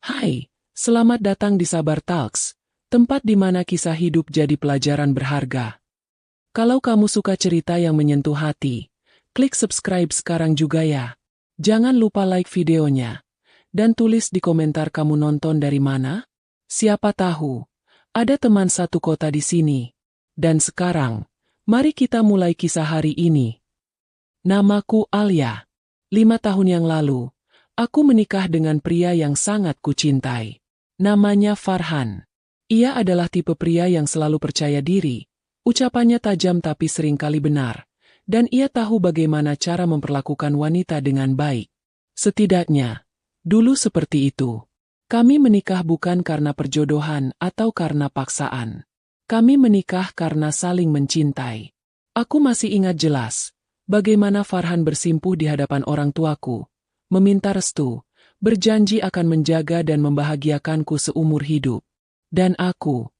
Hai, selamat datang di Sabar Talks, tempat di mana kisah hidup jadi pelajaran berharga. Kalau kamu suka cerita yang menyentuh hati, klik subscribe sekarang juga ya. Jangan lupa like videonya, dan tulis di komentar kamu nonton dari mana. Siapa tahu, ada teman satu kota di sini. Dan sekarang, mari kita mulai kisah hari ini. Namaku Alia. 5 tahun yang lalu, aku menikah dengan pria yang sangat kucintai. Namanya Farhan. Ia adalah tipe pria yang selalu percaya diri, ucapannya tajam tapi seringkali benar, dan ia tahu bagaimana cara memperlakukan wanita dengan baik. Setidaknya, dulu seperti itu. Kami menikah bukan karena perjodohan atau karena paksaan. Kami menikah karena saling mencintai. Aku masih ingat jelas bagaimana Farhan bersimpuh di hadapan orang tuaku, meminta restu, berjanji akan menjaga dan membahagiakanku seumur hidup. Dan aku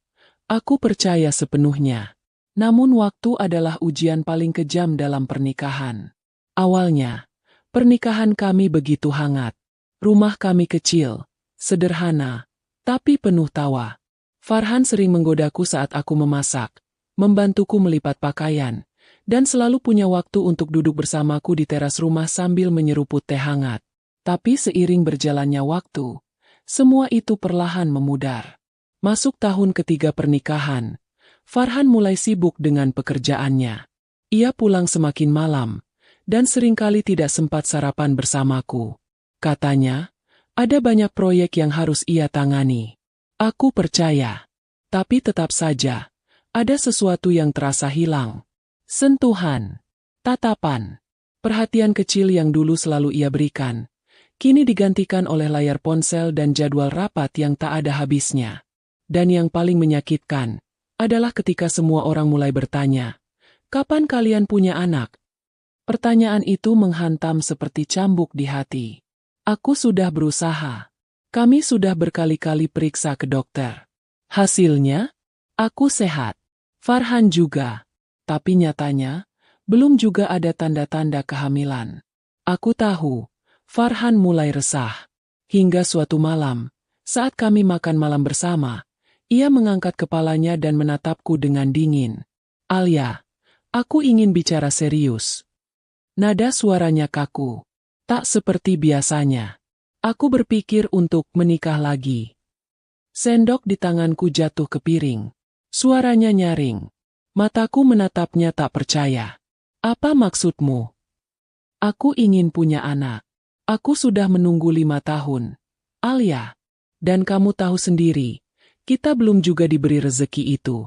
percaya sepenuhnya. Namun waktu adalah ujian paling kejam dalam pernikahan. Awalnya, pernikahan kami begitu hangat. Rumah kami kecil, sederhana, tapi penuh tawa. Farhan sering menggodaku saat aku memasak, membantuku melipat pakaian, dan selalu punya waktu untuk duduk bersamaku di teras rumah sambil menyeruput teh hangat. Tapi seiring berjalannya waktu, semua itu perlahan memudar. Masuk tahun ketiga pernikahan, Farhan mulai sibuk dengan pekerjaannya. Ia pulang semakin malam, dan seringkali tidak sempat sarapan bersamaku. Katanya, ada banyak proyek yang harus ia tangani. Aku percaya, tapi tetap saja, ada sesuatu yang terasa hilang. Sentuhan, tatapan, perhatian kecil yang dulu selalu ia berikan, kini digantikan oleh layar ponsel dan jadwal rapat yang tak ada habisnya. Dan yang paling menyakitkan adalah ketika semua orang mulai bertanya, "Kapan kalian punya anak?" Pertanyaan itu menghantam seperti cambuk di hati. Aku sudah berusaha. Kami sudah berkali-kali periksa ke dokter. Hasilnya, aku sehat. Farhan juga. Tapi nyatanya, belum juga ada tanda-tanda kehamilan. Aku tahu, Farhan mulai resah. Hingga suatu malam, saat kami makan malam bersama, ia mengangkat kepalanya dan menatapku dengan dingin. "Alia, aku ingin bicara serius." Nada suaranya kaku, tak seperti biasanya. Aku berpikir untuk menikah lagi. Sendok di tanganku jatuh ke piring. Suaranya nyaring. Mataku menatapnya tak percaya. "Apa maksudmu?" "Aku ingin punya anak. Aku sudah menunggu 5 tahun. Alia. Dan kamu tahu sendiri, kita belum juga diberi rezeki itu."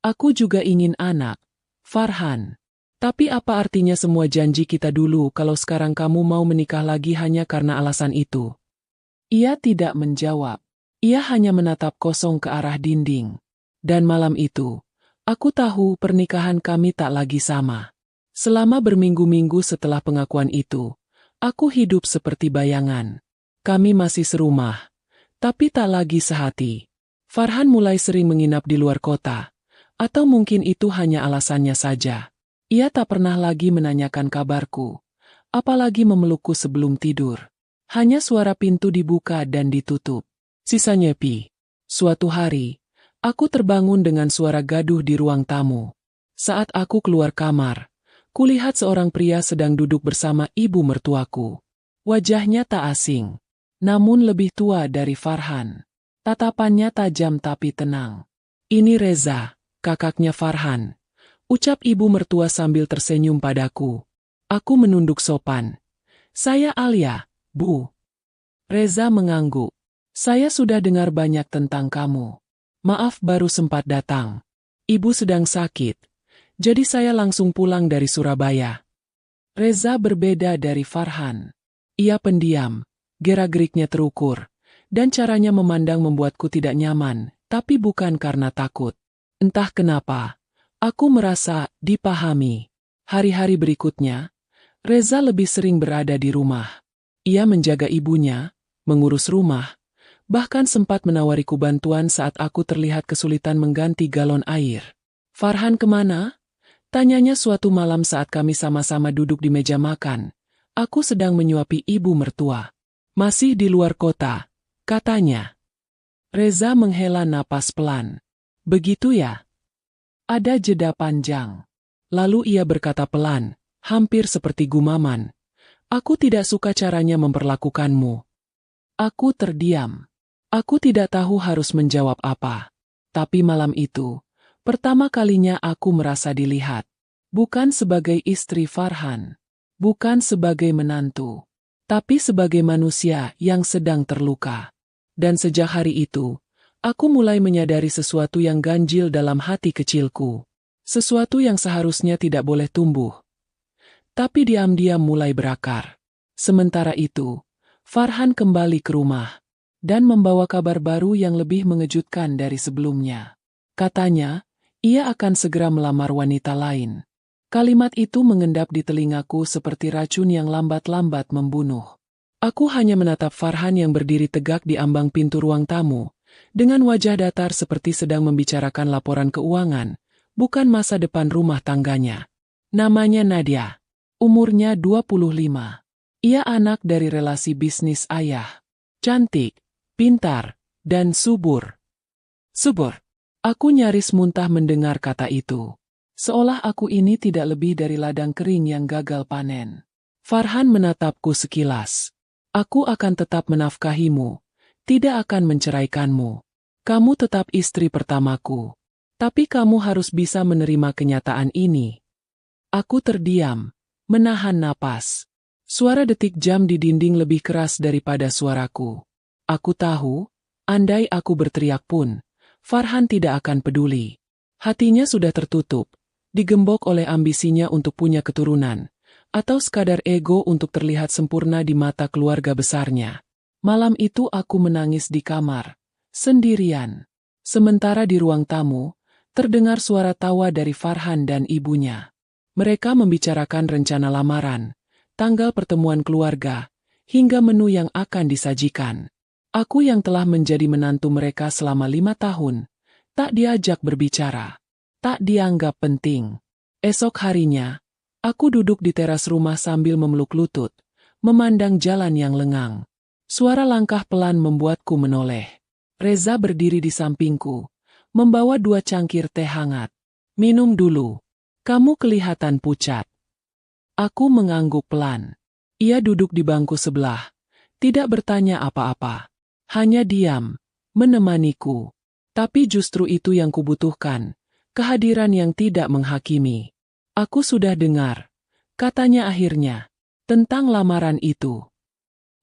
"Aku juga ingin anak, Farhan. Tapi apa artinya semua janji kita dulu kalau sekarang kamu mau menikah lagi hanya karena alasan itu?" Ia tidak menjawab. Ia hanya menatap kosong ke arah dinding. Dan malam itu, aku tahu pernikahan kami tak lagi sama. Selama berminggu-minggu setelah pengakuan itu, aku hidup seperti bayangan. Kami masih serumah, tapi tak lagi sehati. Farhan mulai sering menginap di luar kota, atau mungkin itu hanya alasannya saja. Ia tak pernah lagi menanyakan kabarku, apalagi memelukku sebelum tidur. Hanya suara pintu dibuka dan ditutup. Sisa nyepi. Suatu hari, aku terbangun dengan suara gaduh di ruang tamu. Saat aku keluar kamar, kulihat seorang pria sedang duduk bersama ibu mertuaku. Wajahnya tak asing, namun lebih tua dari Farhan. Tatapannya tajam tapi tenang. "Ini Reza, kakaknya Farhan," ucap ibu mertua sambil tersenyum padaku. Aku menunduk sopan. "Saya Alia, Bu." Reza mengangguk. "Saya sudah dengar banyak tentang kamu. Maaf baru sempat datang. Ibu sedang sakit, jadi saya langsung pulang dari Surabaya." Reza berbeda dari Farhan. Ia pendiam, gerak-geriknya terukur, dan caranya memandang membuatku tidak nyaman, tapi bukan karena takut. Entah kenapa, aku merasa dipahami. Hari-hari berikutnya, Reza lebih sering berada di rumah. Ia menjaga ibunya, mengurus rumah, bahkan sempat menawariku bantuan saat aku terlihat kesulitan mengganti galon air. "Farhan kemana?" tanyanya suatu malam saat kami sama-sama duduk di meja makan. Aku sedang menyuapi ibu mertua. "Masih di luar kota," katanya. Reza menghela napas pelan. Begitu ya? Ada jeda panjang. Lalu ia berkata pelan, hampir seperti gumaman. Aku tidak suka caranya memperlakukanmu. Aku terdiam. Aku tidak tahu harus menjawab apa. Tapi malam itu, pertama kalinya aku merasa dilihat. Bukan sebagai istri Farhan. Bukan sebagai menantu. Tapi sebagai manusia yang sedang terluka. Dan sejak hari itu, aku mulai menyadari sesuatu yang ganjil dalam hati kecilku. Sesuatu yang seharusnya tidak boleh tumbuh. Tapi diam-diam mulai berakar. Sementara itu, Farhan kembali ke rumah. Dan membawa kabar baru yang lebih mengejutkan dari sebelumnya. Katanya, ia akan segera melamar wanita lain. Kalimat itu mengendap di telingaku seperti racun yang lambat-lambat membunuh. Aku hanya menatap Farhan yang berdiri tegak di ambang pintu ruang tamu, dengan wajah datar seperti sedang membicarakan laporan keuangan, bukan masa depan rumah tangganya. Namanya Nadia. Umurnya 25. Ia anak dari relasi bisnis ayah. Cantik, pintar, dan subur. Subur. Aku nyaris muntah mendengar kata itu. Seolah aku ini tidak lebih dari ladang kering yang gagal panen. Farhan menatapku sekilas. Aku akan tetap menafkahimu, tidak akan menceraikanmu. Kamu tetap istri pertamaku. Tapi kamu harus bisa menerima kenyataan ini. Aku terdiam, menahan napas. Suara detik jam di dinding lebih keras daripada suaraku. Aku tahu, andai aku berteriak pun, Farhan tidak akan peduli. Hatinya sudah tertutup. Digembok oleh ambisinya untuk punya keturunan, atau sekadar ego untuk terlihat sempurna di mata keluarga besarnya. Malam itu aku menangis di kamar, sendirian. Sementara di ruang tamu, terdengar suara tawa dari Farhan dan ibunya. Mereka membicarakan rencana lamaran, tanggal pertemuan keluarga, hingga menu yang akan disajikan. Aku yang telah menjadi menantu mereka selama 5 tahun, tak diajak berbicara. Tak dianggap penting. Esok harinya, aku duduk di teras rumah sambil memeluk lutut, memandang jalan yang lengang. Suara langkah pelan membuatku menoleh. Reza berdiri di sampingku, membawa 2 cangkir teh hangat. Minum dulu. Kamu kelihatan pucat. Aku mengangguk pelan. Ia duduk di bangku sebelah, tidak bertanya apa-apa. Hanya diam, menemaniku. Tapi justru itu yang kubutuhkan. Kehadiran yang tidak menghakimi. Aku sudah dengar, katanya akhirnya, tentang lamaran itu.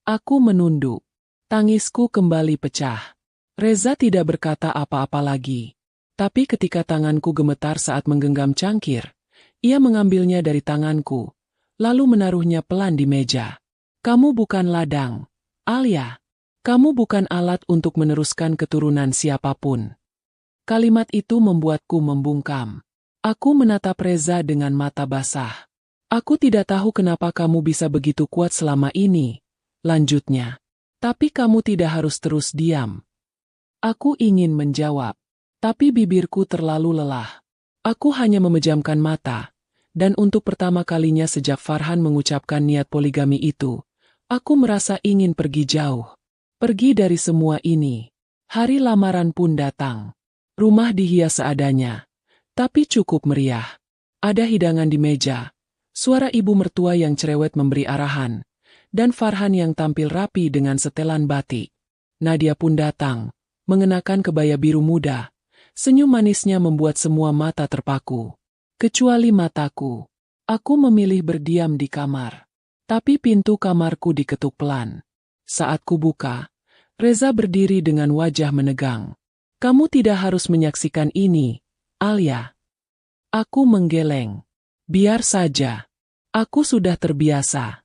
Aku menunduk. Tangisku kembali pecah. Reza tidak berkata apa-apa lagi. Tapi ketika tanganku gemetar saat menggenggam cangkir, ia mengambilnya dari tanganku, lalu menaruhnya pelan di meja. Kamu bukan ladang, Alia. Kamu bukan alat untuk meneruskan keturunan siapapun. Kalimat itu membuatku membungkam. Aku menatap Reza dengan mata basah. Aku tidak tahu kenapa kamu bisa begitu kuat selama ini, lanjutnya. Tapi kamu tidak harus terus diam. Aku ingin menjawab, tapi bibirku terlalu lelah. Aku hanya memejamkan mata, dan untuk pertama kalinya sejak Farhan mengucapkan niat poligami itu, aku merasa ingin pergi jauh. Pergi dari semua ini. Hari lamaran pun datang. Rumah dihias seadanya, tapi cukup meriah. Ada hidangan di meja, suara ibu mertua yang cerewet memberi arahan, dan Farhan yang tampil rapi dengan setelan batik. Nadia pun datang, mengenakan kebaya biru muda. Senyum manisnya membuat semua mata terpaku. Kecuali mataku. Aku memilih berdiam di kamar. Tapi pintu kamarku diketuk pelan. Saat kubuka, Reza berdiri dengan wajah menegang. Kamu tidak harus menyaksikan ini, Alia. Aku menggeleng. Biar saja. Aku sudah terbiasa.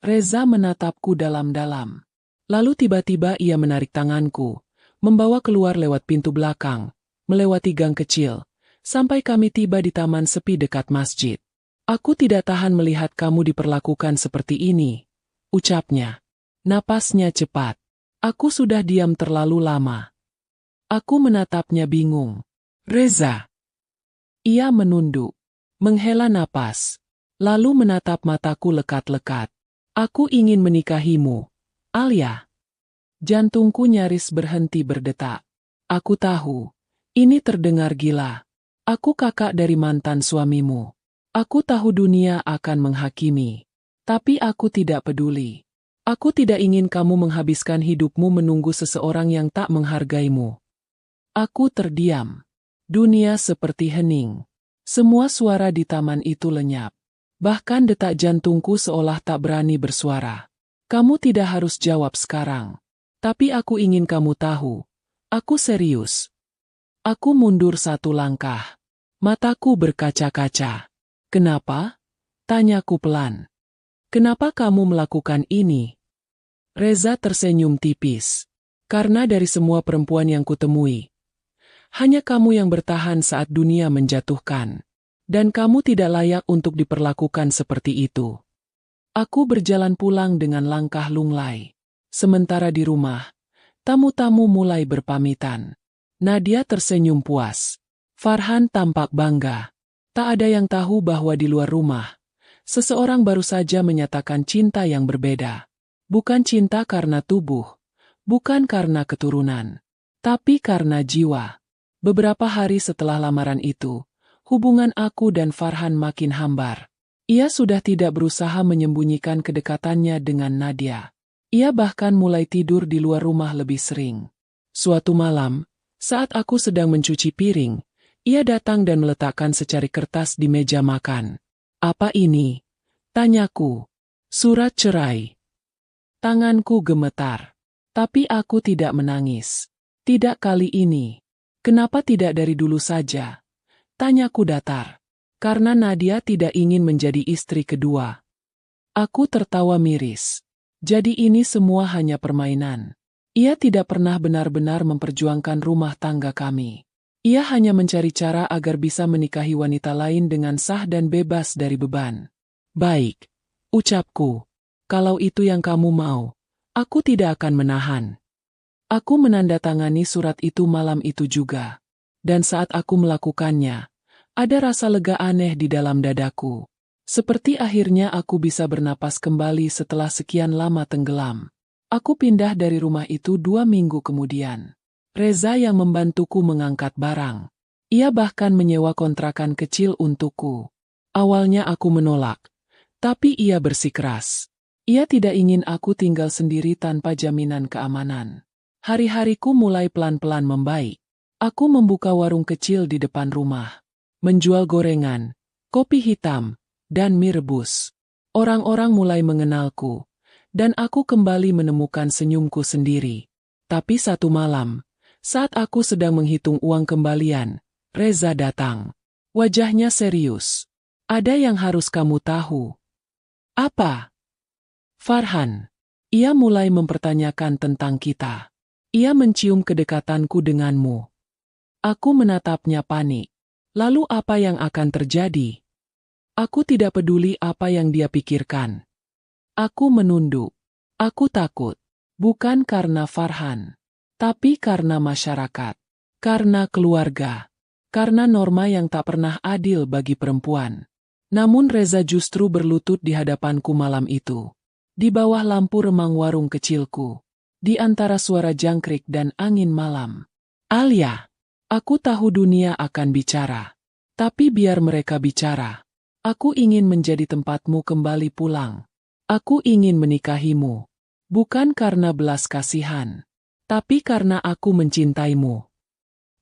Reza menatapku dalam-dalam. Lalu tiba-tiba ia menarik tanganku, membawa keluar lewat pintu belakang, melewati gang kecil, sampai kami tiba di taman sepi dekat masjid. Aku tidak tahan melihat kamu diperlakukan seperti ini, ucapnya. Napasnya cepat. Aku sudah diam terlalu lama. Aku menatapnya bingung. Reza. Ia menunduk, menghela napas, lalu menatap mataku lekat-lekat. Aku ingin menikahimu, Alia. Jantungku nyaris berhenti berdetak. Aku tahu, ini terdengar gila. Aku kakak dari mantan suamimu. Aku tahu dunia akan menghakimi. Tapi aku tidak peduli. Aku tidak ingin kamu menghabiskan hidupmu menunggu seseorang yang tak menghargaimu. Aku terdiam. Dunia seperti hening. Semua suara di taman itu lenyap. Bahkan detak jantungku seolah tak berani bersuara. Kamu tidak harus jawab sekarang. Tapi aku ingin kamu tahu. Aku serius. Aku mundur satu langkah. Mataku berkaca-kaca. Kenapa? Tanyaku pelan. Kenapa kamu melakukan ini? Reza tersenyum tipis. Karena dari semua perempuan yang kutemui, hanya kamu yang bertahan saat dunia menjatuhkan. Dan kamu tidak layak untuk diperlakukan seperti itu. Aku berjalan pulang dengan langkah lunglai. Sementara di rumah, tamu-tamu mulai berpamitan. Nadia tersenyum puas. Farhan tampak bangga. Tak ada yang tahu bahwa di luar rumah, seseorang baru saja menyatakan cinta yang berbeda. Bukan cinta karena tubuh, bukan karena keturunan, tapi karena jiwa. Beberapa hari setelah lamaran itu, hubungan aku dan Farhan makin hambar. Ia sudah tidak berusaha menyembunyikan kedekatannya dengan Nadia. Ia bahkan mulai tidur di luar rumah lebih sering. Suatu malam, saat aku sedang mencuci piring, ia datang dan meletakkan secari kertas di meja makan. "Apa ini?" tanyaku. "Surat cerai." Tanganku gemetar. Tapi aku tidak menangis. Tidak kali ini. "Kenapa tidak dari dulu saja?" tanyaku datar. Karena Nadia tidak ingin menjadi istri kedua. Aku tertawa miris. Jadi ini semua hanya permainan. Ia tidak pernah benar-benar memperjuangkan rumah tangga kami. Ia hanya mencari cara agar bisa menikahi wanita lain dengan sah dan bebas dari beban. "Baik," ucapku. "Kalau itu yang kamu mau, aku tidak akan menahan." Aku menandatangani surat itu malam itu juga. Dan saat aku melakukannya, ada rasa lega aneh di dalam dadaku. Seperti akhirnya aku bisa bernapas kembali setelah sekian lama tenggelam. Aku pindah dari rumah itu 2 minggu kemudian. Reza yang membantuku mengangkat barang. Ia bahkan menyewa kontrakan kecil untukku. Awalnya aku menolak, tapi ia bersikeras. Ia tidak ingin aku tinggal sendiri tanpa jaminan keamanan. Hari-hariku mulai pelan-pelan membaik. Aku membuka warung kecil di depan rumah. Menjual gorengan, kopi hitam, dan mie rebus. Orang-orang mulai mengenalku, dan aku kembali menemukan senyumku sendiri. Tapi satu malam, saat aku sedang menghitung uang kembalian, Reza datang. Wajahnya serius. "Ada yang harus kamu tahu." "Apa?" "Farhan." Ia mulai mempertanyakan tentang kita. Ia mencium kedekatanku denganmu. Aku menatapnya panik. Lalu apa yang akan terjadi? Aku tidak peduli apa yang dia pikirkan. Aku menunduk. Aku takut. Bukan karena Farhan. Tapi karena masyarakat. Karena keluarga. Karena norma yang tak pernah adil bagi perempuan. Namun Reza justru berlutut di hadapanku malam itu. Di bawah lampu remang warung kecilku. Di antara suara jangkrik dan angin malam. "Alia, aku tahu dunia akan bicara. Tapi biar mereka bicara. Aku ingin menjadi tempatmu kembali pulang. Aku ingin menikahimu. Bukan karena belas kasihan. Tapi karena aku mencintaimu."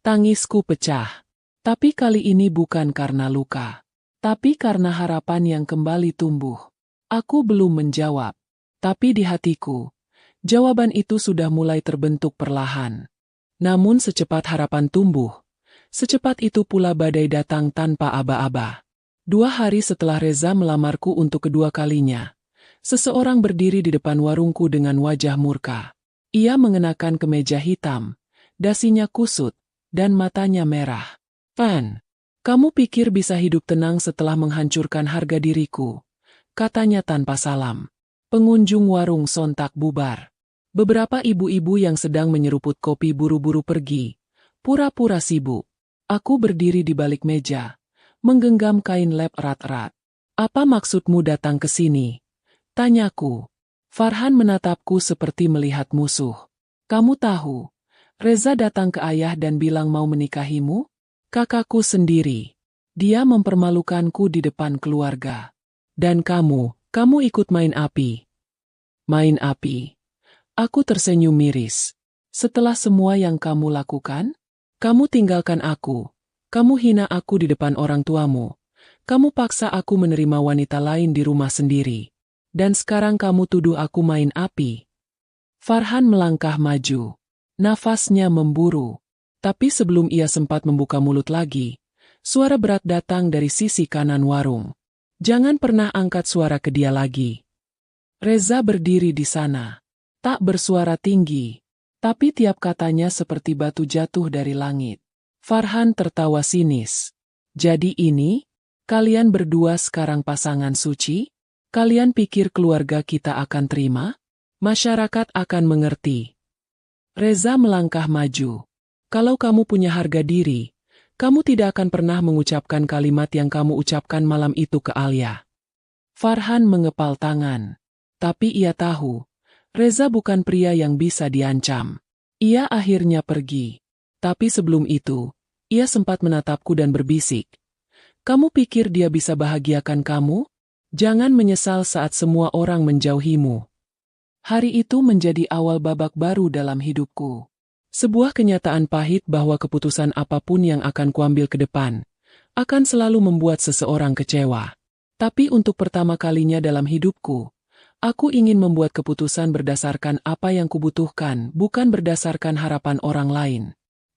Tangisku pecah. Tapi kali ini bukan karena luka. Tapi karena harapan yang kembali tumbuh. Aku belum menjawab. Tapi di hatiku, jawaban itu sudah mulai terbentuk perlahan. Namun secepat harapan tumbuh, secepat itu pula badai datang tanpa aba-aba. 2 hari setelah Reza melamarku untuk kedua kalinya, seseorang berdiri di depan warungku dengan wajah murka. Ia mengenakan kemeja hitam, dasinya kusut, dan matanya merah. "Fan, kamu pikir bisa hidup tenang setelah menghancurkan harga diriku?" katanya tanpa salam. Pengunjung warung sontak bubar. Beberapa ibu-ibu yang sedang menyeruput kopi buru-buru pergi, pura-pura sibuk. Aku berdiri di balik meja, menggenggam kain lap erat-erat. "Apa maksudmu datang ke sini?" tanyaku. Farhan menatapku seperti melihat musuh. Kamu tahu, Reza datang ke ayah dan bilang mau menikahimu? Kakakku sendiri. Dia mempermalukanku di depan keluarga. Dan kamu ikut main api. Main api. Aku tersenyum miris. Setelah semua yang kamu lakukan, kamu tinggalkan aku. Kamu hina aku di depan orang tuamu. Kamu paksa aku menerima wanita lain di rumah sendiri. Dan sekarang kamu tuduh aku main api. Farhan melangkah maju. Nafasnya memburu. Tapi sebelum ia sempat membuka mulut lagi, suara berat datang dari sisi kanan warung. Jangan pernah angkat suara ke dia lagi. Reza berdiri di sana. Tak bersuara tinggi. Tapi tiap katanya seperti batu jatuh dari langit. Farhan tertawa sinis. Jadi ini? Kalian berdua sekarang pasangan suci? Kalian pikir keluarga kita akan terima? Masyarakat akan mengerti. Reza melangkah maju. Kalau kamu punya harga diri, kamu tidak akan pernah mengucapkan kalimat yang kamu ucapkan malam itu ke Alia. Farhan mengepal tangan. Tapi ia tahu, Reza bukan pria yang bisa diancam. Ia akhirnya pergi. Tapi sebelum itu, ia sempat menatapku dan berbisik. Kamu pikir dia bisa bahagiakan kamu? Jangan menyesal saat semua orang menjauhimu. Hari itu menjadi awal babak baru dalam hidupku. Sebuah kenyataan pahit bahwa keputusan apapun yang akan kuambil ke depan, akan selalu membuat seseorang kecewa. Tapi untuk pertama kalinya dalam hidupku, aku ingin membuat keputusan berdasarkan apa yang kubutuhkan, bukan berdasarkan harapan orang lain.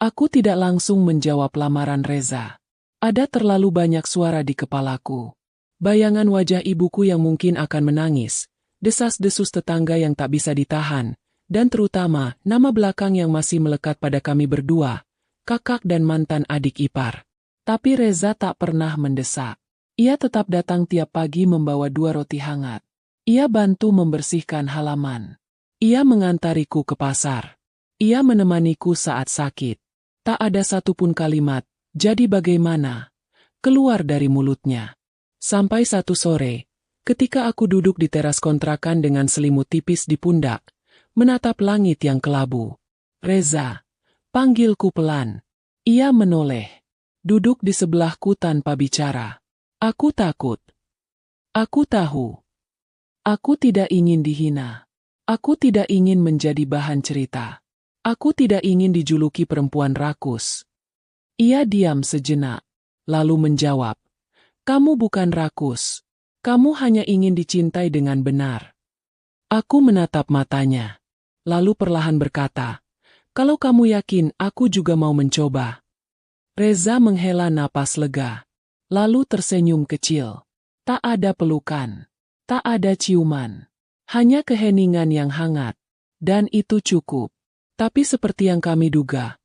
Aku tidak langsung menjawab lamaran Reza. Ada terlalu banyak suara di kepalaku. Bayangan wajah ibuku yang mungkin akan menangis, desas-desus tetangga yang tak bisa ditahan, dan terutama nama belakang yang masih melekat pada kami berdua, kakak dan mantan adik ipar. Tapi Reza tak pernah mendesak. Ia tetap datang tiap pagi membawa 2 roti hangat. Ia bantu membersihkan halaman. Ia mengantariku ke pasar. Ia menemaniku saat sakit. Tak ada satupun kalimat, jadi bagaimana, keluar dari mulutnya. Sampai satu sore, ketika aku duduk di teras kontrakan dengan selimut tipis di pundak, menatap langit yang kelabu. Reza, panggilku pelan. Ia menoleh. Duduk di sebelahku tanpa bicara. Aku takut. Aku tahu. Aku tidak ingin dihina. Aku tidak ingin menjadi bahan cerita. Aku tidak ingin dijuluki perempuan rakus. Ia diam sejenak, lalu menjawab, "Kamu bukan rakus. Kamu hanya ingin dicintai dengan benar." Aku menatap matanya. Lalu perlahan berkata, "Kalau kamu yakin, aku juga mau mencoba." Reza menghela napas lega. Lalu tersenyum kecil. Tak ada pelukan. Tak ada ciuman. Hanya keheningan yang hangat. Dan itu cukup. Tapi seperti yang kami duga,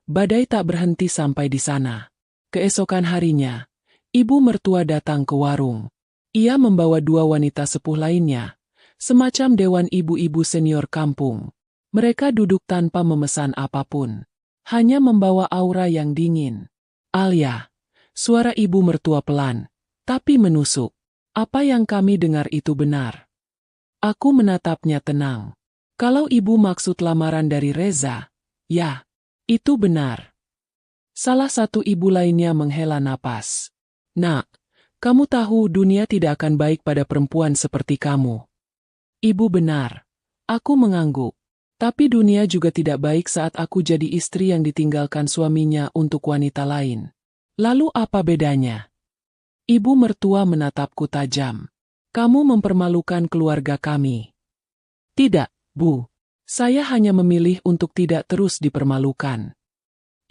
badai tak berhenti sampai di sana. Keesokan harinya, ibu mertua datang ke warung. Ia membawa 2 wanita sepuh lainnya. Semacam dewan ibu-ibu senior kampung. Mereka duduk tanpa memesan apapun. Hanya membawa aura yang dingin. "Alia," suara ibu mertua pelan, tapi menusuk. "Apa yang kami dengar itu benar?" Aku menatapnya tenang. Kalau ibu maksud lamaran dari Reza, ya, itu benar. Salah satu ibu lainnya menghela napas. "Nak, kamu tahu dunia tidak akan baik pada perempuan seperti kamu." Ibu benar. Aku mengangguk. Tapi dunia juga tidak baik saat aku jadi istri yang ditinggalkan suaminya untuk wanita lain. Lalu apa bedanya? Ibu mertua menatapku tajam. "Kamu mempermalukan keluarga kami." "Tidak, Bu. Saya hanya memilih untuk tidak terus dipermalukan."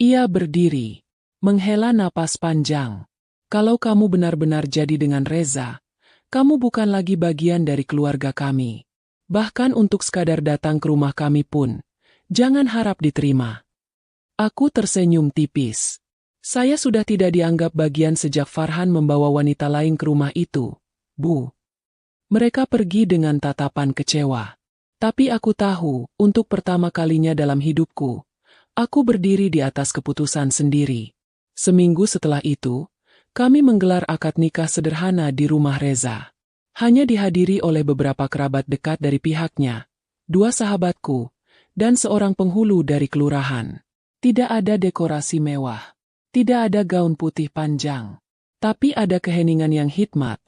Ia berdiri. Menghela napas panjang. "Kalau kamu benar-benar jadi dengan Reza, kamu bukan lagi bagian dari keluarga kami. Bahkan untuk sekadar datang ke rumah kami pun, jangan harap diterima." Aku tersenyum tipis. Saya sudah tidak dianggap bagian sejak Farhan membawa wanita lain ke rumah itu, Bu. Mereka pergi dengan tatapan kecewa. Tapi aku tahu, untuk pertama kalinya dalam hidupku, aku berdiri di atas keputusan sendiri. Seminggu setelah itu, kami menggelar akad nikah sederhana di rumah Reza. Hanya dihadiri oleh beberapa kerabat dekat dari pihaknya, 2 sahabatku, dan seorang penghulu dari kelurahan. Tidak ada dekorasi mewah. Tidak ada gaun putih panjang. Tapi ada keheningan yang hikmat.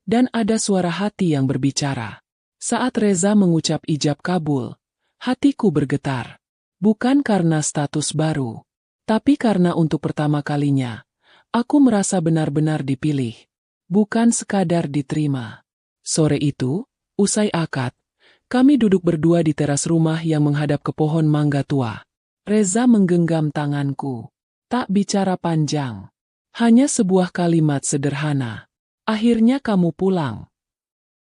Dan ada suara hati yang berbicara. Saat Reza mengucap ijab kabul, hatiku bergetar. Bukan karena status baru. Tapi karena untuk pertama kalinya, aku merasa benar-benar dipilih. Bukan sekadar diterima. Sore itu, usai akad, kami duduk berdua di teras rumah yang menghadap ke pohon mangga tua. Reza menggenggam tanganku. Tak bicara panjang. Hanya sebuah kalimat sederhana. Akhirnya kamu pulang.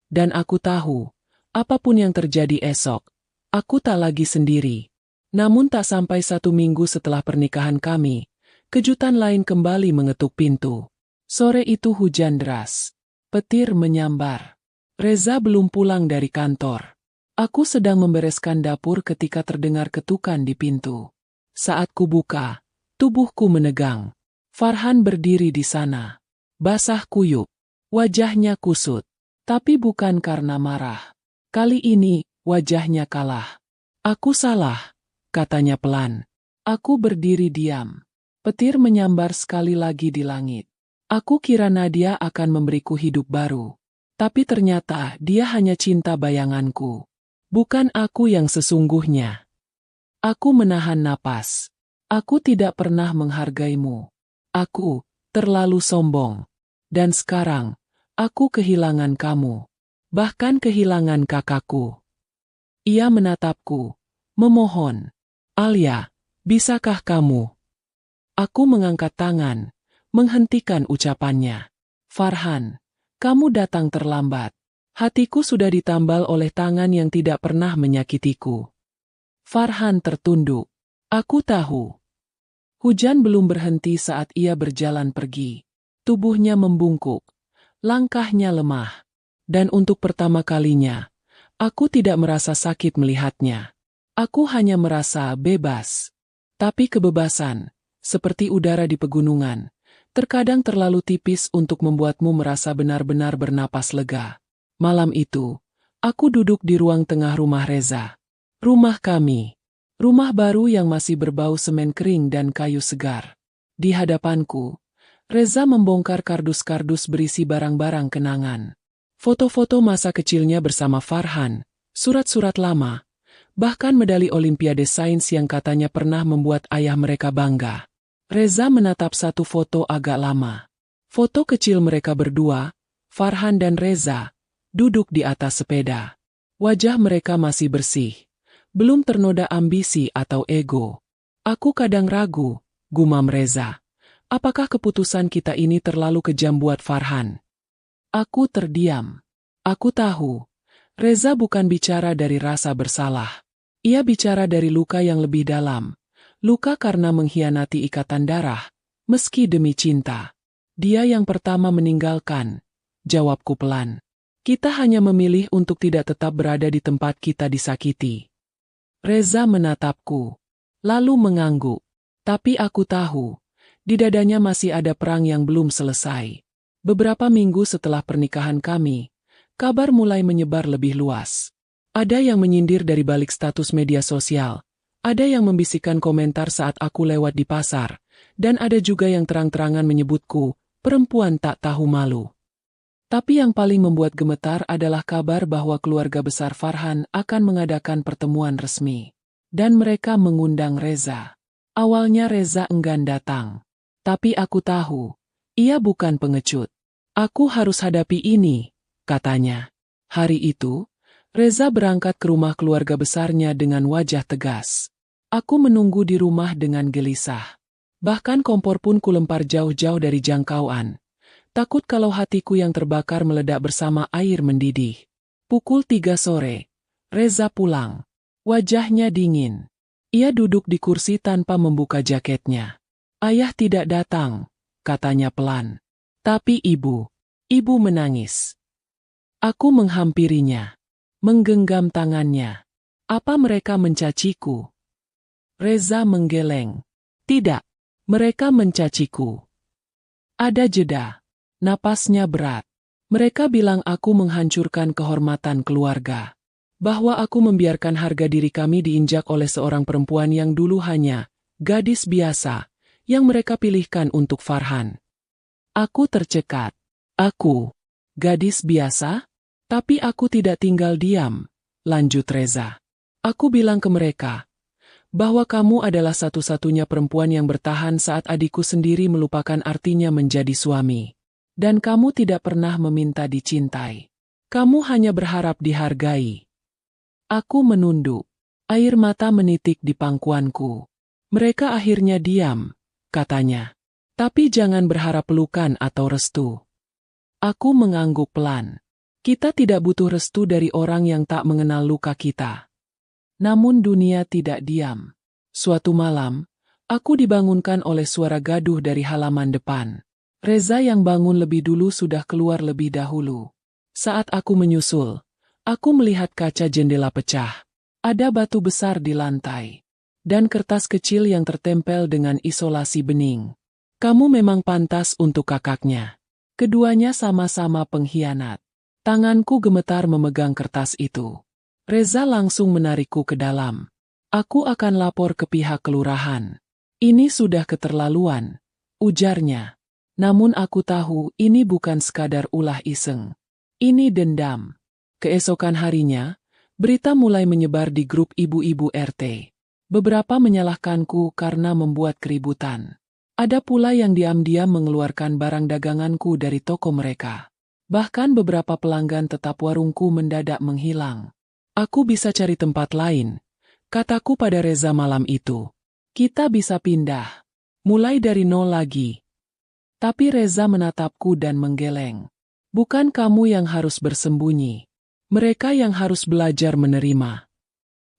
Dan aku tahu, apapun yang terjadi esok, aku tak lagi sendiri. Namun tak sampai 1 minggu setelah pernikahan kami, kejutan lain kembali mengetuk pintu. Sore itu hujan deras. Petir menyambar. Reza belum pulang dari kantor. Aku sedang membereskan dapur ketika terdengar ketukan di pintu. Saat kubuka, tubuhku menegang. Farhan berdiri di sana. Basah kuyup. Wajahnya kusut. Tapi bukan karena marah. Kali ini, wajahnya kalah. Aku salah, katanya pelan. Aku berdiri diam. Petir menyambar sekali lagi di langit. Aku kira Nadia akan memberiku hidup baru. Tapi ternyata dia hanya cinta bayanganku. Bukan aku yang sesungguhnya. Aku menahan napas. Aku tidak pernah menghargaimu. Aku terlalu sombong. Dan sekarang, aku kehilangan kamu. Bahkan kehilangan kakakku. Ia menatapku. Memohon. Alia, bisakah kamu? Aku mengangkat tangan. Menghentikan ucapannya. Farhan, kamu datang terlambat. Hatiku sudah ditambal oleh tangan yang tidak pernah menyakitiku. Farhan tertunduk. Aku tahu. Hujan belum berhenti saat ia berjalan pergi. Tubuhnya membungkuk. Langkahnya lemah. Dan untuk pertama kalinya, aku tidak merasa sakit melihatnya. Aku hanya merasa bebas. Tapi kebebasan, seperti udara di pegunungan, terkadang terlalu tipis untuk membuatmu merasa benar-benar bernapas lega. Malam itu, aku duduk di ruang tengah rumah Reza. Rumah kami. Rumah baru yang masih berbau semen kering dan kayu segar. Di hadapanku, Reza membongkar kardus-kardus berisi barang-barang kenangan. Foto-foto masa kecilnya bersama Farhan, surat-surat lama, bahkan medali Olimpiade Sains yang katanya pernah membuat ayah mereka bangga. Reza menatap satu foto agak lama. Foto kecil mereka berdua, Farhan dan Reza, duduk di atas sepeda. Wajah mereka masih bersih. Belum ternoda ambisi atau ego. Aku kadang ragu, gumam Reza. Apakah keputusan kita ini terlalu kejam buat Farhan? Aku terdiam. Aku tahu. Reza bukan bicara dari rasa bersalah. Ia bicara dari luka yang lebih dalam. Luka karena mengkhianati ikatan darah, meski demi cinta. Dia yang pertama meninggalkan. Jawabku pelan. Kita hanya memilih untuk tidak tetap berada di tempat kita disakiti. Reza menatapku, lalu mengangguk. Tapi aku tahu, di dadanya masih ada perang yang belum selesai. Beberapa minggu setelah pernikahan kami, kabar mulai menyebar lebih luas. Ada yang menyindir dari balik status media sosial, ada yang membisikkan komentar saat aku lewat di pasar, dan ada juga yang terang-terangan menyebutku, perempuan tak tahu malu. Tapi yang paling membuat gemetar adalah kabar bahwa keluarga besar Farhan akan mengadakan pertemuan resmi. Dan mereka mengundang Reza. Awalnya Reza enggan datang. Tapi aku tahu, ia bukan pengecut. Aku harus hadapi ini, katanya. Hari itu, Reza berangkat ke rumah keluarga besarnya dengan wajah tegas. Aku menunggu di rumah dengan gelisah. Bahkan kompor pun kulempar jauh-jauh dari jangkauan. Takut kalau hatiku yang terbakar meledak bersama air mendidih. Pukul 3 sore, Reza pulang. Wajahnya dingin. Ia duduk di kursi tanpa membuka jaketnya. Ayah tidak datang, katanya pelan. Tapi ibu menangis. Aku menghampirinya. Menggenggam tangannya. Apa mereka mencaciku? Reza menggeleng. Tidak, mereka mencaciku. Ada jeda. Napasnya berat. Mereka bilang aku menghancurkan kehormatan keluarga. Bahwa aku membiarkan harga diri kami diinjak oleh seorang perempuan yang dulu hanya gadis biasa yang mereka pilihkan untuk Farhan. Aku tercekat. Aku, gadis biasa? Tapi aku tidak tinggal diam, lanjut Reza. Aku bilang ke mereka bahwa kamu adalah satu-satunya perempuan yang bertahan saat adikku sendiri melupakan artinya menjadi suami. Dan kamu tidak pernah meminta dicintai. Kamu hanya berharap dihargai. Aku menunduk. Air mata menitik di pangkuanku. Mereka akhirnya diam, katanya. Tapi jangan berharap pelukan atau restu. Aku mengangguk pelan. Kita tidak butuh restu dari orang yang tak mengenal luka kita. Namun dunia tidak diam. Suatu malam, aku dibangunkan oleh suara gaduh dari halaman depan. Reza yang bangun lebih dulu sudah keluar lebih dahulu. Saat aku menyusul, aku melihat kaca jendela pecah. Ada batu besar di lantai. Dan kertas kecil yang tertempel dengan isolasi bening. Kamu memang pantas untuk kakaknya. Keduanya sama-sama pengkhianat. Tanganku gemetar memegang kertas itu. Reza langsung menarikku ke dalam. Aku akan lapor ke pihak kelurahan. Ini sudah keterlaluan, ujarnya. Namun aku tahu ini bukan sekadar ulah iseng. Ini dendam. Keesokan harinya, berita mulai menyebar di grup ibu-ibu RT. Beberapa menyalahkanku karena membuat keributan. Ada pula yang diam-diam mengeluarkan barang daganganku dari toko mereka. Bahkan beberapa pelanggan tetap warungku mendadak menghilang. Aku bisa cari tempat lain, kataku pada Reza malam itu. Kita bisa pindah. Mulai dari nol lagi. Tapi Reza menatapku dan menggeleng. Bukan kamu yang harus bersembunyi. Mereka yang harus belajar menerima.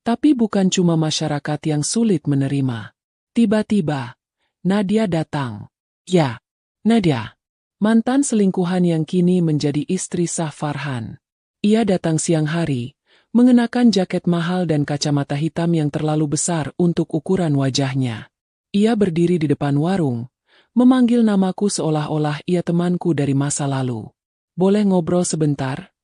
Tapi bukan cuma masyarakat yang sulit menerima. Tiba-tiba, Nadia datang. Ya, Nadia. Mantan selingkuhan yang kini menjadi istri sah Farhan. Ia datang siang hari, mengenakan jaket mahal dan kacamata hitam yang terlalu besar untuk ukuran wajahnya. Ia berdiri di depan warung, memanggil namaku seolah-olah ia temanku dari masa lalu. Boleh ngobrol sebentar?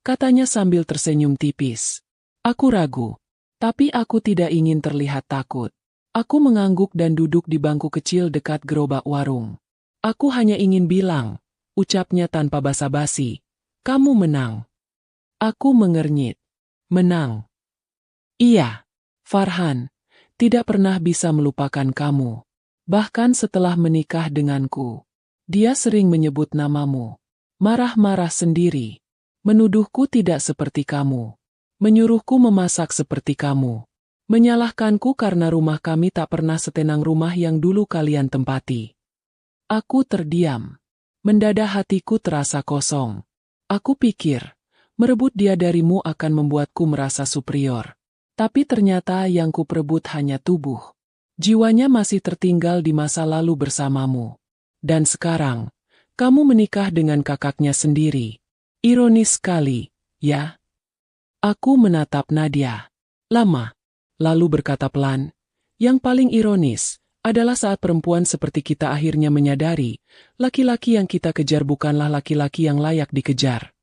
Katanya sambil tersenyum tipis. Aku ragu. Tapi aku tidak ingin terlihat takut. Aku mengangguk dan duduk di bangku kecil dekat gerobak warung. Aku hanya ingin bilang, ucapnya tanpa basa-basi, kamu menang. Aku mengernyit. Menang. Iya, Farhan, tidak pernah bisa melupakan kamu. Bahkan setelah menikah denganku, dia sering menyebut namamu. Marah-marah sendiri. Menuduhku tidak seperti kamu. Menyuruhku memasak seperti kamu. Menyalahkanku karena rumah kami tak pernah setenang rumah yang dulu kalian tempati. Aku terdiam. Mendadak hatiku terasa kosong. Aku pikir, merebut dia darimu akan membuatku merasa superior. Tapi ternyata yang kuperebut hanya tubuh. Jiwanya masih tertinggal di masa lalu bersamamu. Dan sekarang, kamu menikah dengan kakaknya sendiri. Ironis sekali, ya? Aku menatap Nadia. Lama. Lalu berkata pelan, yang paling ironis adalah saat perempuan seperti kita akhirnya menyadari, laki-laki yang kita kejar bukanlah laki-laki yang layak dikejar.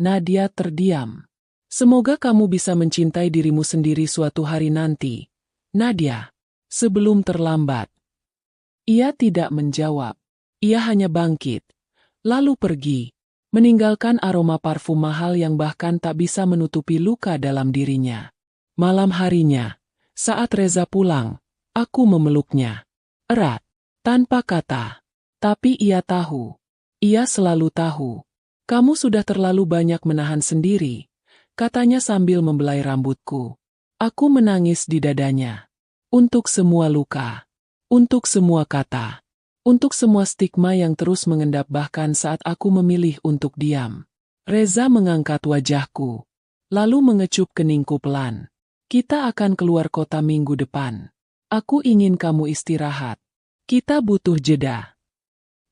Nadia terdiam. Semoga kamu bisa mencintai dirimu sendiri suatu hari nanti. Nadia, sebelum terlambat. Ia tidak menjawab. Ia hanya bangkit. Lalu pergi. Meninggalkan aroma parfum mahal yang bahkan tak bisa menutupi luka dalam dirinya. Malam harinya, saat Reza pulang, aku memeluknya. Erat, tanpa kata. Tapi ia tahu. Ia selalu tahu. Kamu sudah terlalu banyak menahan sendiri, katanya sambil membelai rambutku. Aku menangis di dadanya. Untuk semua luka. Untuk semua kata. Untuk semua stigma yang terus mengendap bahkan saat aku memilih untuk diam. Reza mengangkat wajahku. Lalu mengecup keningku pelan. Kita akan keluar kota minggu depan. Aku ingin kamu istirahat. Kita butuh jeda.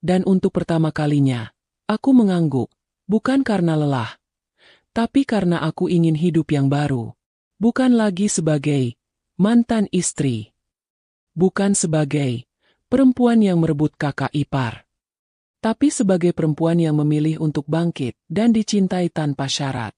Dan untuk pertama kalinya, aku mengangguk. Bukan karena lelah. Tapi karena aku ingin hidup yang baru. Bukan lagi sebagai mantan istri. Bukan sebagai perempuan yang merebut kakak ipar. Tapi sebagai perempuan yang memilih untuk bangkit dan dicintai tanpa syarat.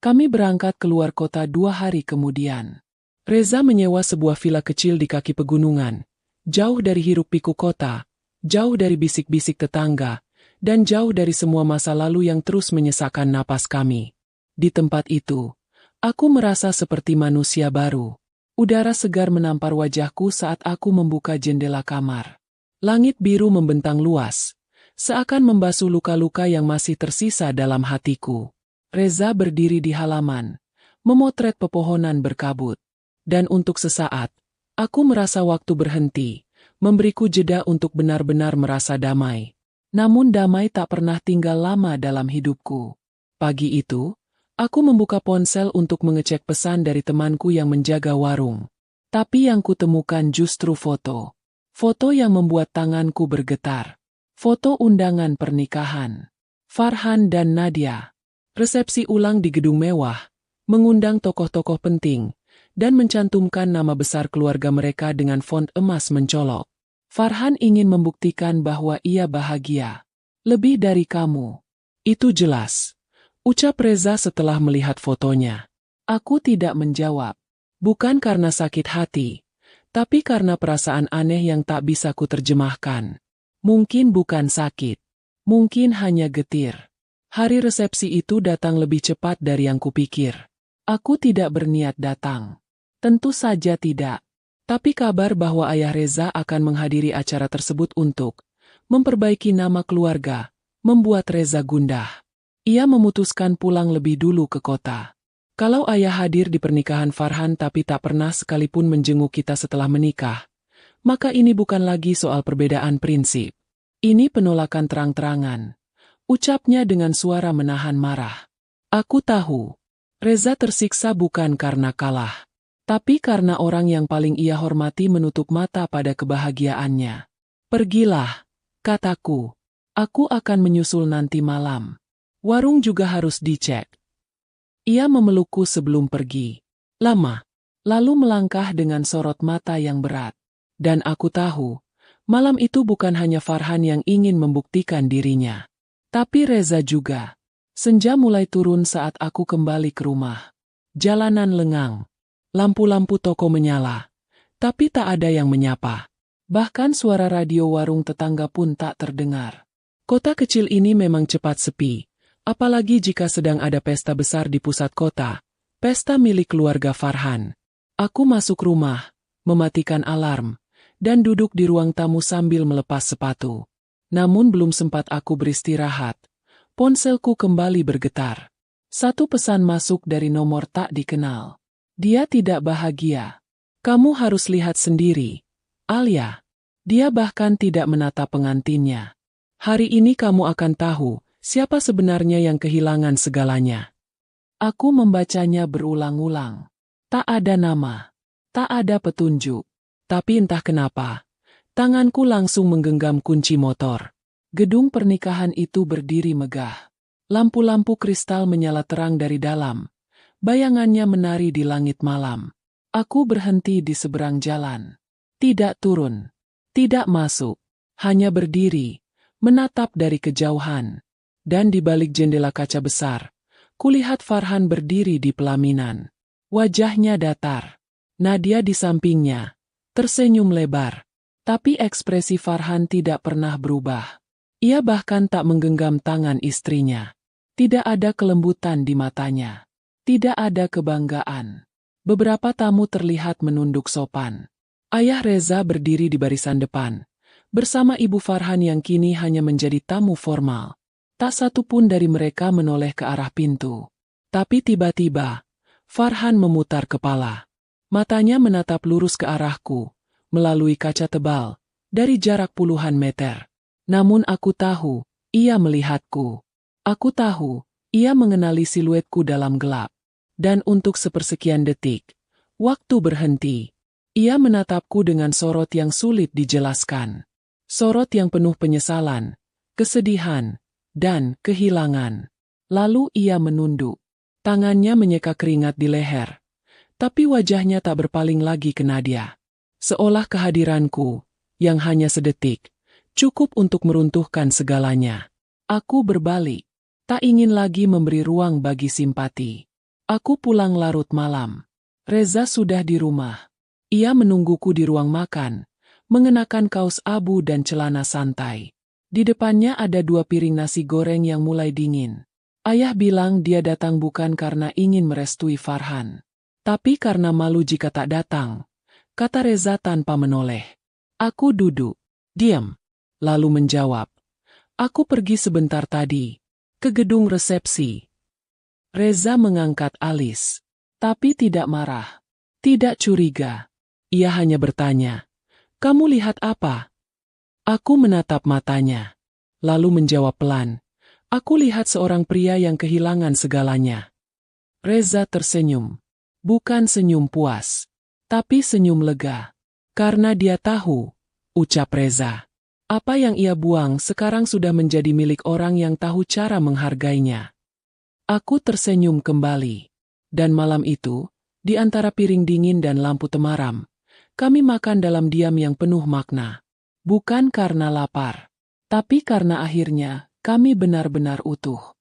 Kami berangkat keluar kota 2 hari kemudian. Reza menyewa sebuah villa kecil di kaki pegunungan, jauh dari hiruk-pikuk kota, jauh dari bisik-bisik tetangga, dan jauh dari semua masa lalu yang terus menyesakkan napas kami. Di tempat itu, aku merasa seperti manusia baru. Udara segar menampar wajahku saat aku membuka jendela kamar. Langit biru membentang luas, seakan membasuh luka-luka yang masih tersisa dalam hatiku. Reza berdiri di halaman, memotret pepohonan berkabut. Dan untuk sesaat, aku merasa waktu berhenti, memberiku jeda untuk benar-benar merasa damai. Namun damai tak pernah tinggal lama dalam hidupku. Pagi itu, aku membuka ponsel untuk mengecek pesan dari temanku yang menjaga warung. Tapi yang kutemukan justru foto. Foto yang membuat tanganku bergetar. Foto undangan pernikahan. Farhan dan Nadia. Resepsi ulang di gedung mewah, mengundang tokoh-tokoh penting, dan mencantumkan nama besar keluarga mereka dengan font emas mencolok. Farhan ingin membuktikan bahwa ia bahagia. Lebih dari kamu. Itu jelas. Ucap Reza setelah melihat fotonya. Aku tidak menjawab. Bukan karena sakit hati, tapi karena perasaan aneh yang tak bisa kuterjemahkan. Mungkin bukan sakit. Mungkin hanya getir. Hari resepsi itu datang lebih cepat dari yang kupikir. Aku tidak berniat datang. Tentu saja tidak. Tapi kabar bahwa ayah Reza akan menghadiri acara tersebut untuk memperbaiki nama keluarga, membuat Reza gundah. Ia memutuskan pulang lebih dulu ke kota. Kalau ayah hadir di pernikahan Farhan tapi tak pernah sekalipun menjenguk kita setelah menikah, maka ini bukan lagi soal perbedaan prinsip. Ini penolakan terang-terangan. Ucapnya dengan suara menahan marah. Aku tahu, Reza tersiksa bukan karena kalah, tapi karena orang yang paling ia hormati menutup mata pada kebahagiaannya. Pergilah, kataku. Aku akan menyusul nanti malam. Warung juga harus dicek. Ia memelukku sebelum pergi. Lama. Lalu melangkah dengan sorot mata yang berat. Dan aku tahu, malam itu bukan hanya Farhan yang ingin membuktikan dirinya. Tapi Reza juga. Senja mulai turun saat aku kembali ke rumah. Jalanan lengang. Lampu-lampu toko menyala. Tapi tak ada yang menyapa. Bahkan suara radio warung tetangga pun tak terdengar. Kota kecil ini memang cepat sepi. Apalagi jika sedang ada pesta besar di pusat kota. Pesta milik keluarga Farhan. Aku masuk rumah, mematikan alarm, dan duduk di ruang tamu sambil melepas sepatu. Namun belum sempat aku beristirahat. Ponselku kembali bergetar. Satu pesan masuk dari nomor tak dikenal. Dia tidak bahagia. Kamu harus lihat sendiri. Alia. Dia bahkan tidak menatap pengantinnya. Hari ini kamu akan tahu siapa sebenarnya yang kehilangan segalanya. Aku membacanya berulang-ulang. Tak ada nama. Tak ada petunjuk. Tapi entah kenapa, tanganku langsung menggenggam kunci motor. Gedung pernikahan itu berdiri megah. Lampu-lampu kristal menyala terang dari dalam. Bayangannya menari di langit malam. Aku berhenti di seberang jalan. Tidak turun. Tidak masuk. Hanya berdiri, menatap dari kejauhan. Dan di balik jendela kaca besar, kulihat Farhan berdiri di pelaminan. Wajahnya datar. Nadia di sampingnya, tersenyum lebar. Tapi ekspresi Farhan tidak pernah berubah. Ia bahkan tak menggenggam tangan istrinya. Tidak ada kelembutan di matanya. Tidak ada kebanggaan. Beberapa tamu terlihat menunduk sopan. Ayah Reza berdiri di barisan depan, bersama ibu Farhan yang kini hanya menjadi tamu formal. Tak satu pun dari mereka menoleh ke arah pintu. Tapi tiba-tiba, Farhan memutar kepala. Matanya menatap lurus ke arahku, melalui kaca tebal, dari jarak puluhan meter. Namun aku tahu, ia melihatku. Aku tahu, ia mengenali siluetku dalam gelap. Dan untuk sepersekian detik, waktu berhenti. Ia menatapku dengan sorot yang sulit dijelaskan. Sorot yang penuh penyesalan, kesedihan, dan kehilangan. Lalu ia menunduk. Tangannya menyeka keringat di leher. Tapi wajahnya tak berpaling lagi ke Nadia. Seolah kehadiranku, yang hanya sedetik, cukup untuk meruntuhkan segalanya. Aku berbalik. Tak ingin lagi memberi ruang bagi simpati. Aku pulang larut malam. Reza sudah di rumah. Ia menungguku di ruang makan, mengenakan kaos abu dan celana santai. Di depannya ada 2 piring nasi goreng yang mulai dingin. Ayah bilang dia datang bukan karena ingin merestui Farhan, tapi karena malu jika tak datang, kata Reza tanpa menoleh. Aku duduk, diam, lalu menjawab. Aku pergi sebentar tadi, ke gedung resepsi. Reza mengangkat alis, tapi tidak marah, tidak curiga. Ia hanya bertanya, "Kamu lihat apa?" Aku menatap matanya, lalu menjawab pelan, "Aku lihat seorang pria yang kehilangan segalanya." Reza tersenyum, bukan senyum puas, tapi senyum lega. Karena dia tahu, ucap Reza, apa yang ia buang sekarang sudah menjadi milik orang yang tahu cara menghargainya. Aku tersenyum kembali. Dan malam itu, di antara piring dingin dan lampu temaram, kami makan dalam diam yang penuh makna. Bukan karena lapar, tapi karena akhirnya kami benar-benar utuh.